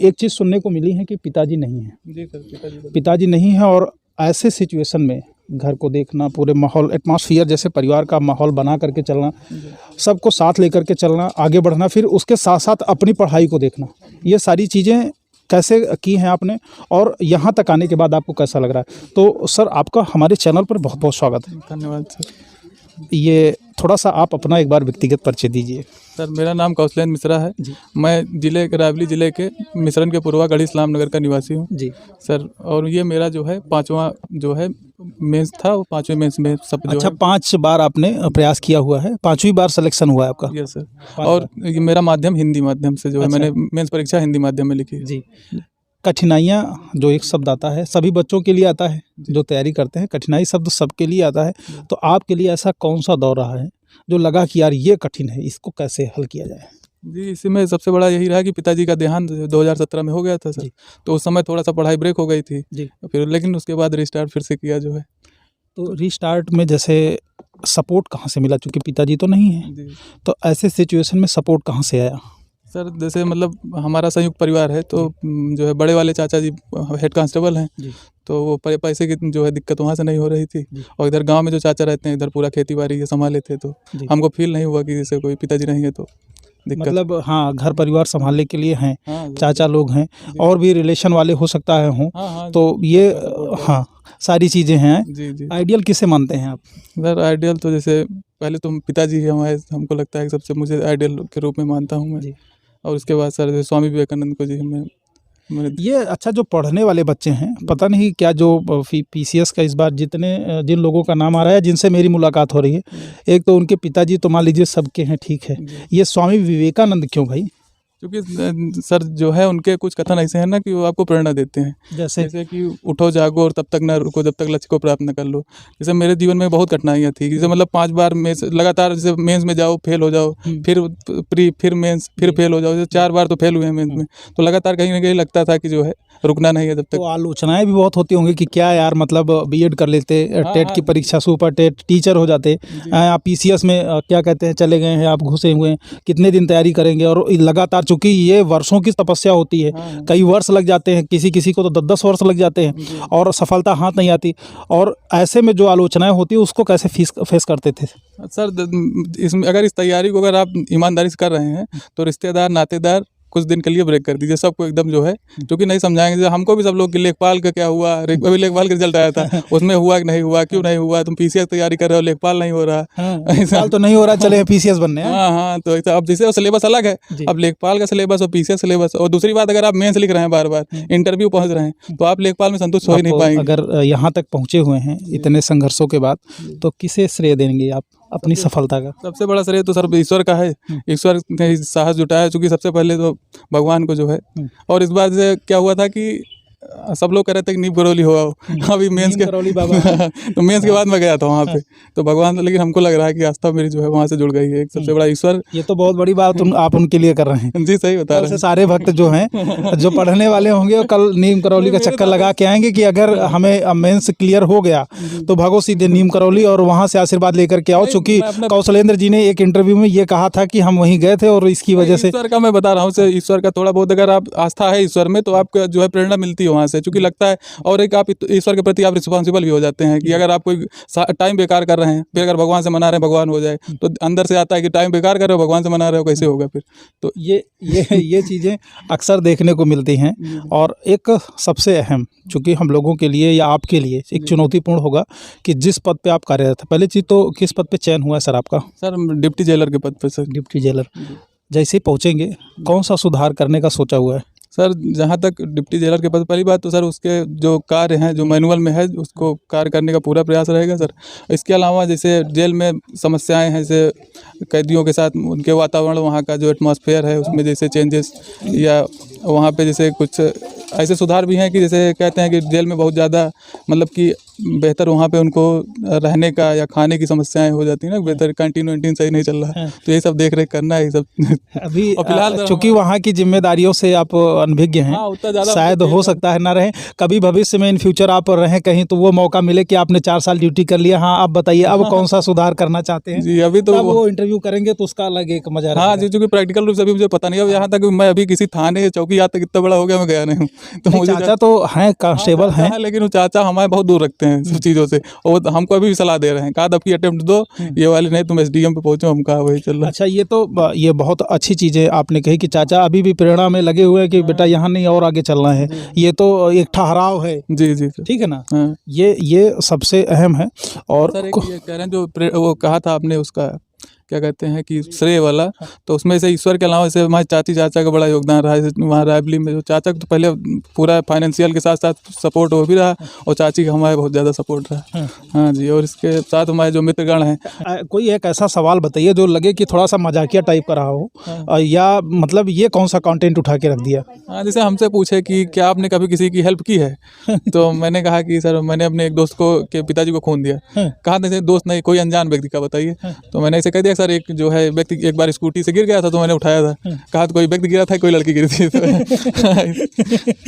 एक चीज़ सुनने को मिली है कि पिताजी नहीं हैं। जी सर, पिताजी नहीं हैं और ऐसे सिचुएशन में घर को देखना, पूरे माहौल एटमॉस्फेयर जैसे परिवार का माहौल बना करके चलना, सबको साथ लेकर के चलना, आगे बढ़ना, फिर उसके साथ साथ अपनी पढ़ाई को देखना, ये सारी चीज़ें कैसे की हैं आपने और यहाँ तक आने के बाद आपको कैसा लग रहा है? तो सर आपका हमारे चैनल पर बहुत बहुत स्वागत है। धन्यवाद सर। ये थोड़ा सा आप अपना एक बार व्यक्तिगत परिचय दीजिए। सर मेरा नाम कौशलेंद्र मिश्रा है। मैं रायबरेली ज़िले के मिश्रण के पूर्वा गढ़ी इस्लाम नगर का निवासी हूँ जी सर। और ये मेरा जो है 5वां जो है मेंस था, वो 5वें मेंस में सब जो अच्छा, है 5 बार आपने प्रयास किया हुआ है, 5वीं बार सिलेक्शन हुआ है आपका? Yes sir. और ये मेरा माध्यम हिंदी माध्यम से जो है, मैंने मेंस परीक्षा हिंदी माध्यम में लिखी है। जी। कठिनाइयाँ जो एक शब्द आता है सभी बच्चों के लिए आता है जो तैयारी करते हैं, कठिनाई शब्द सबके लिए आता है। तो आपके लिए ऐसा कौन सा दौर रहा है जो लगा कि यार ये कठिन है, इसको कैसे हल किया जाए? जी, इसमें सबसे बड़ा यही रहा कि पिताजी का देहांत 2017 में हो गया था सर। तो उस समय थोड़ा सा पढ़ाई ब्रेक हो गई थी जी। फिर, लेकिन उसके बाद रिस्टार्ट फिर से किया जो है। तो रिस्टार्ट में जैसे सपोर्ट कहाँ से मिला, चूँकि पिताजी तो नहीं है, तो ऐसे सिचुएशन में सपोर्ट कहाँ से आया? सर जैसे मतलब हमारा संयुक्त परिवार है, तो जो है बड़े वाले चाचा जी हेड कांस्टेबल हैं, तो वो पैसे की जो है दिक्कत वहाँ से नहीं हो रही थी। और इधर गांव में जो चाचा रहते हैं, इधर पूरा खेती बाड़ी ये संभाले थे, तो हमको फील नहीं हुआ कि जैसे कोई पिताजी नहीं है तो दिक्कत। मतलब हाँ, घर परिवार संभालने के लिए हैं, चाचा लोग हैं और भी रिलेशन वाले हो सकता है हों, तो ये हाँ सारी चीज़ें हैं। जी। आइडियल किसे मानते हैं आप? सर आइडियल तो जैसे पहले तो पिताजी ही हमारे, हमको लगता है कि सबसे मुझे आइडियल के रूप में मानता हूँ मैं। और उसके बाद सर जैसे स्वामी विवेकानंद को जी मैं ये अच्छा, जो पढ़ने वाले बच्चे हैं, पता नहीं क्या जो पीसीएस का इस बार जिन लोगों का नाम आ रहा है, जिनसे मेरी मुलाकात हो रही है, एक तो उनके पिताजी तो मान लीजिए सबके हैं, ठीक है, ये स्वामी विवेकानंद क्यों भाई? क्योंकि सर जो है उनके कुछ कथन ऐसे हैं ना कि वो आपको प्रेरणा देते हैं, जैसे कि उठो जागो और तब तक ना रुको जब तक लक्ष्य को प्राप्त न कर लो। जैसे मेरे जीवन में बहुत कठिनाइयाँ थी, जैसे मतलब 5 बार मेंस लगातार, जैसे मेंस में जाओ फेल हो जाओ, फिर मेंस फिर फेल हो जाओ, जैसे 4 बार तो फेल हुए हैं मेंस में, तो लगातार कहीं ना कहीं लगता था कि जो है रुकना नहीं है जब तक। तो आलोचनाएं भी बहुत होती होंगी कि क्या यार, मतलब बीएड कर लेते, टेट की परीक्षा, सुपर टेट, टीचर हो जाते, आप पीसीएस में क्या कहते हैं चले गए हैं, आप घुसे हुए हैं, कितने दिन तैयारी करेंगे? और लगातार, चूंकि ये वर्षों की तपस्या होती है, कई वर्ष लग जाते हैं, किसी को तो 10-10 वर्ष लग जाते हैं और सफलता हाथ नहीं आती। और ऐसे में जो आलोचनाएं होती है उसको कैसे फेस करते थे? सर इसमें अगर इस तैयारी को अगर आप ईमानदारी से कर रहे हैं तो रिश्तेदार नातेदार कुछ दिन के लिए ब्रेक कर दीजिए, सबको एकदम जो है, क्योंकि नहीं समझाएंगे। जैसे हमको भी सब लोग कि लेखपाल का क्या हुआ, अभी लेखपाल का रिजल्ट आया था, उसमें हुआ कि नहीं हुआ, क्यों नहीं हुआ, तुम पीसीएस तैयारी कर रहे हो, लेखपाल नहीं हो रहा, लेखपाल तो नहीं हो रहा, चले पीसीएस बनने। हाँ, तो ऐसा अब जैसे सिलेबस अलग है, अब लेखपाल का सिलेबस और पीसीएस सिलेबस। और दूसरी बात, अगर आप मेंस लिख रहे हैं, बार बार इंटरव्यू पहुंच रहे हैं, तो आप लेखपाल में संतुष्ट हो ही नहीं पाएंगे। अगर यहाँ तक पहुँचे हुए हैं इतने संघर्षों के बाद, तो किसे श्रेय देंगे आप अपनी सफलता का? सबसे बड़ा श्रेय तो सर ईश्वर का है। ईश्वर ने साहस जुटाया, क्योंकि सबसे पहले तो भगवान को जो है। और इस बार से क्या हुआ था कि सब लोग कह रहे थे कि नीम करौली हो आओ, अभी मेंस के तो मेंस के बाद मैं गया था वहाँ पे, तो भगवान, लेकिन हमको लग रहा है कि आस्था मेरी जो है वहाँ से जुड़ गई है। सबसे बड़ा ईश्वर। ये तो बहुत बड़ी बात आप उनके लिए कर रहे हैं। जी सही बता रहे हैं। सारे भक्त जो हैं, जो पढ़ने वाले होंगे, और कल नीम करौली का चक्कर लगा के आएंगे कि अगर हमें मेंस क्लियर हो गया तो भागो सीधे नीम करौली और वहाँ से आशीर्वाद लेकर के आओ। चूंकि कौशलेंद्र जी ने एक इंटरव्यू में ये कहा था कि हम वहीं गए थे और इसकी वजह से। ईश्वर का मैं बता रहा हूँ, ईश्वर का थोड़ा बहुत अगर आप आस्था है ईश्वर में, तो आपको जो है प्रेरणा मिलती है वहाँ से, क्योंकि लगता है। और एक आप ईश्वर के प्रति आप रिस्पॉन्सिबल भी हो जाते हैं कि अगर आप कोई टाइम बेकार कर रहे हैं, फिर अगर भगवान से मना रहे हैं भगवान हो जाए, तो अंदर से आता है कि टाइम बेकार कर रहे हो, भगवान से मना रहे हो, कैसे होगा फिर? तो ये चीज़ें अक्सर देखने को मिलती हैं। और एक सबसे अहम, चूँकि हम लोगों के लिए या आपके लिए एक चुनौतीपूर्ण होगा कि जिस पद पे आप कार्यरत हैं, पहले चीज़ तो किस पद पे चयन हुआ है सर आपका? सर डिप्टी जेलर के पद पे सर। Deputy jailer. जैसे ही पहुँचेंगे, कौन सा सुधार करने का सोचा हुआ है? सर जहाँ तक डिप्टी जेलर के पद, पहली बात तो सर उसके जो कार्य हैं, जो मैनुअल में है, उसको कार्य करने का पूरा प्रयास रहेगा सर। इसके अलावा जैसे जेल में समस्याएं हैं, जैसे कैदियों के साथ उनके वातावरण, वहाँ का जो एटमॉस्फेयर है उसमें जैसे चेंजेस, या वहाँ पे जैसे कुछ ऐसे सुधार भी हैं कि जैसे कहते हैं कि जेल में बहुत ज़्यादा मतलब कि बेहतर वहाँ पे उनको रहने का या खाने की समस्याएं हो जाती है ना, बेहतर कैंटीन वैंटीन सही नहीं चल रहा है, तो ये सब देख रेख करना है, ये सब अभी और फिलहाल चूंकि वहाँ की जिम्मेदारियों से आप अनभिज्ञ हैं, हाँ, उतना ज़्यादा शायद हो सकता है ना रहे, कभी भविष्य में इन फ्यूचर आप रहें कहीं तो वो मौका मिले कि आपने 4 साल ड्यूटी कर लिया, हाँ आप बताइए अब कौन सा सुधार करना चाहते हैं। जी अभी तो तब वो इंटरव्यू करेंगे तो उसका अलग एक मजा हाँ रहेगा। जी, चूंकि प्रैक्टिकल रूप से अभी मुझे पता नहीं है, यहाँ तक मैं अभी किसी थाने चौकी आज तक इतना बड़ा हो गया मैं गया नहीं हूँ, तो नहीं, मुझे चाचा तो हैं, कांस्टेबल चाचा हैं। है, लेकिन वो चाचा हमारे बहुत दूर रखते हैं सब चीज़ों से, और वो हमको अभी भी सलाह दे रहे हैं, कहा अब की अटेम्प्ट दो, ये वाली नहीं, तुम SDM पे पहुंचो, हम कहा वही चल रहा है। अच्छा, ये बहुत अच्छी चीज़ें आपने कही कि चाचा अभी भी प्रेरणा में लगे हुए हैं कि बेटा यहाँ नहीं और आगे चलना है, ये तो एक ठहराव है। जी जी सर। ठीक है ना, हाँ ये सबसे अहम है। और सर एक ये कह रहे हैं जो वो कहा था आपने उसका क्या कहते हैं कि श्रेय वाला, तो उसमें से ईश्वर के अलावा जैसे हमारे चाची चाचा का बड़ा योगदान रहा है वहाँ रायबली में, जो चाचा तो पहले पूरा फाइनेंशियल के साथ साथ सपोर्ट वो भी रहा, और चाची का हमारे बहुत ज़्यादा सपोर्ट रहा। हाँ जी, और इसके साथ हमारे जो मित्रगण हैं। कोई एक ऐसा सवाल बताइए जो लगे कि थोड़ा सा मजाकिया टाइप का रहा हो, या मतलब ये कौन सा कंटेंट उठा के रख दिया। हाँ, जैसे हमसे पूछे कि क्या आपने कभी किसी की हेल्प की है, तो मैंने कहा कि सर मैंने अपने एक दोस्त को के पिताजी को खून दिया। कहा नहीं दोस्त नहीं, कोई अनजान व्यक्ति का बताइए, तो मैंने ऐसे कह दिया सर एक जो है व्यक्ति एक बार स्कूटी से गिर गया था तो मैंने उठाया था। कहा तो कोई व्यक्ति गिरा था, कोई लड़की गिरी थी,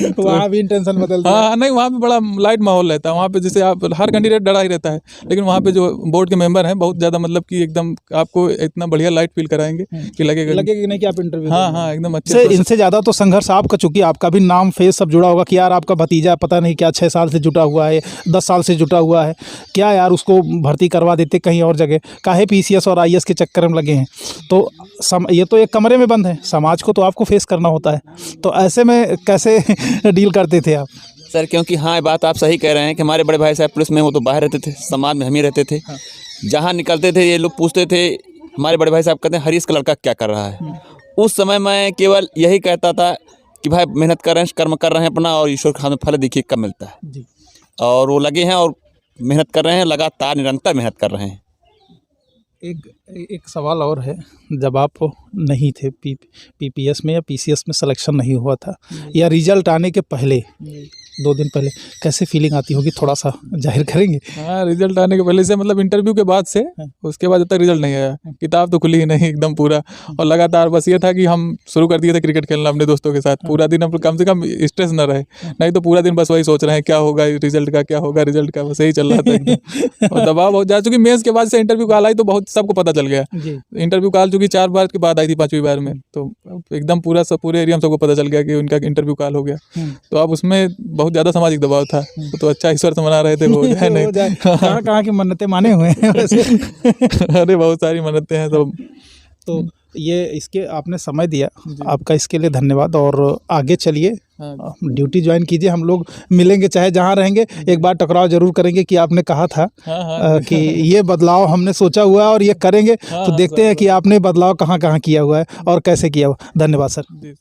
तो वहाँ भी इंटेंशन बदल दिया। हाँ नहीं, वहाँ पे बड़ा लाइट माहौल रहता है, वहाँ पे जैसे आप हर कैंडिडेट डरा ही रहता है, लेकिन वहाँ पे जो बोर्ड के मेंबर हैं बहुत ज़्यादा मतलब कि एकदम आपको इतना बढ़िया लाइट फील कराएंगे कि लगेगा नहीं कि आप इंटरव्यू। हाँ हाँ एकदम अच्छे से इनसे ज़्यादा तो संघर्ष आपका, चूंकि आपका भी नाम फेस सब जुड़ा होगा कि यार आपका भतीजा पता नहीं क्या 6 साल से जुटा हुआ है, 10 साल से जुटा हुआ है, क्या यार उसको भर्ती करवा देते कहीं और जगह, काहे PCS और IAS के चक्कर में लगे हैं। तो ये तो एक कमरे में बंद है, समाज को तो आपको फेस करना होता है, तो ऐसे में कैसे डील करते थे आप। सर क्योंकि हाँ बात आप सही कह रहे हैं कि हमारे बड़े भाई साहब पुलिस में वो तो बाहर रहते थे, समाज में हम ही रहते थे। जहाँ निकलते थे ये लोग पूछते थे, हमारे बड़े भाई साहब कहते हैं हरीश का लड़का क्या कर रहा है। उस समय मैं केवल यही कहता था कि भाई मेहनत कर रहे हैं, कर्म कर रहे हैं अपना, और ईश्वर का हमें फल देखिए कब मिलता है। और वो लगे हैं और मेहनत कर रहे हैं, लगातार निरंतर मेहनत कर रहे हैं। एक सवाल और है, जब आप नहीं थे PPS में या PCS में सिलेक्शन नहीं हुआ था, या रिजल्ट आने के पहले 2 दिन पहले कैसे फीलिंग आती होगी, थोड़ा सा जाहिर करेंगे। हाँ, रिजल्ट आने के पहले से मतलब इंटरव्यू के बाद से, उसके बाद जब तक रिजल्ट नहीं आया, किताब तो खुली ही नहीं एकदम पूरा, और लगातार बस ये था कि हम शुरू कर दिए थे क्रिकेट खेलना अपने दोस्तों के साथ, पूरा दिन हम कम से कम स्ट्रेस न रहे, नहीं तो पूरा दिन बस वही सोच रहे हैं क्या होगा रिजल्ट का, क्या होगा रिजल्ट का, बस यही चल रहा था एकदम। और दबाव बहुत ज़्यादा, चूँकि मेंस के बाद से इंटरव्यू कॉल आई तो बहुत सबको पता चल गया। इंटरव्यू कॉल चूँकि 4 बार के बाद आई थी, 5वीं बार में, तो एकदम पूरे एरिया में सबको पता चल गया कि उनका इंटरव्यू कॉल हो गया। तो अब उसमें बहुत ज़्यादा सामाजिक दबाव था, तो अच्छा ईश्वर से मना रहे थे वो है नहीं। कहाँ की मन्नतें माने हुए हैं वैसे। अरे बहुत सारी मन्नतें हैं सब। तो ये इसके आपने समय दिया, आपका इसके लिए धन्यवाद, और आगे चलिए, ड्यूटी ज्वाइन कीजिए, हम लोग मिलेंगे चाहे जहाँ रहेंगे, एक बार टकराव जरूर करेंगे कि आपने कहा था कि ये बदलाव हमने सोचा हुआ है और ये करेंगे, तो देखते हैं कि आपने बदलाव कहाँ कहाँ किया हुआ है और कैसे किया हुआ। धन्यवाद सर।